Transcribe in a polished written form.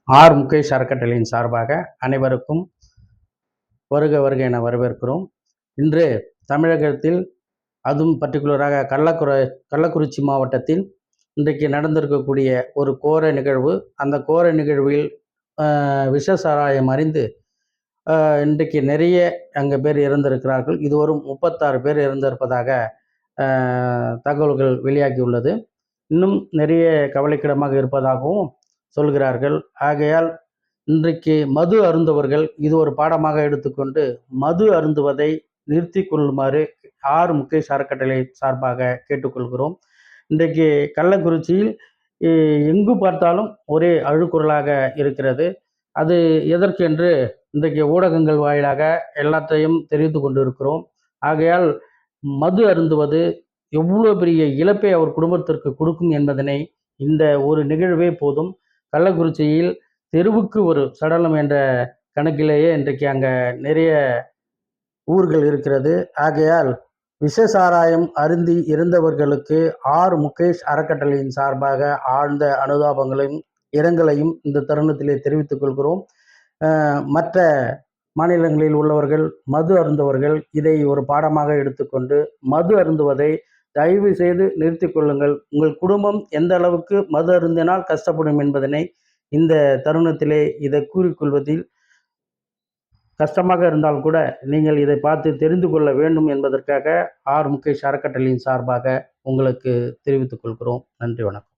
R Mukesh அறக்கட்டளையின் சார்பாக அனைவருக்கும் வருக வருக என வரவேற்கிறோம். இன்று தமிழகத்தில் அதுவும் பர்டிகுலராக கள்ளக்குறிச்சி மாவட்டத்தில் இன்றைக்கு நடந்திருக்கக்கூடிய ஒரு கோர நிகழ்வு. அந்த கோர நிகழ்வில் விஷ சாராயம் அறிந்து இன்றைக்கு நிறைய அங்கே பேர் இறந்திருக்கிறார்கள். இதுவரும் 36 பேர் இறந்திருப்பதாக தகவல்கள் வெளியாகியுள்ளது. இன்னும் நிறைய கவலைக்கிடமாக இருப்பதாகவும் சொல்கிறார்கள். ஆகையால் இன்றைக்கு மது அருந்துவர்கள் இது ஒரு பாடமாக எடுத்துக்கொண்டு மது அருந்துவதை நிறுத்தி கொள்ளுமாறு ஆர் முகேஷ் அறக்கட்டளை சார்பாக கேட்டுக்கொள்கிறோம். இன்றைக்கு கள்ளக்குறிச்சியில் எங்கு பார்த்தாலும் ஒரே அழுக்குறலாக இருக்கிறது. அது எதற்கென்று இன்றைக்கு ஊடகங்கள் வாயிலாக எல்லாத்தையும் தெரிந்து கொண்டிருக்கிறோம். ஆகையால் மது அருந்துவது எவ்வளோ பெரிய இழப்பை அவர் குடும்பத்திற்கு கொடுக்கும் என்பதனை இந்த ஒரு நிகழ்வே போதும். கள்ளக்குறிச்சியில் தெருவுக்கு ஒரு சடலம் என்ற கணக்கிலேயே இன்றைக்கு அங்கே நிறைய ஊர்கள் இருக்கிறது. ஆகையால் விஷ சாராயம் அருந்தி இருந்தவர்களுக்கு ஆர் முகேஷ் அறக்கட்டளையின் சார்பாக ஆழ்ந்த அனுதாபங்களையும் இரங்கலையும் இந்த தருணத்திலே தெரிவித்துக் கொள்கிறோம். மற்ற மாநிலங்களில் உள்ளவர்கள் மது அருந்தவர்கள் இதை ஒரு பாடமாக எடுத்துக்கொண்டு மது அருந்துவதை தயவு செய்து நிறுத்தி கொள்ளுங்கள். உங்கள் குடும்பம் எந்த அளவுக்கு மது அருந்தினால் கஷ்டப்படும் என்பதனை இந்த தருணத்திலே இதை கூறிக்கொள்வதில் கஷ்டமாக இருந்தால் கூட நீங்கள் இதை பார்த்து தெரிந்து கொள்ள வேண்டும் என்பதற்காக ஆர் முகேஷ் அறக்கட்டளையின் சார்பாக உங்களுக்கு தெரிவித்துக் கொள்கிறோம். நன்றி, வணக்கம்.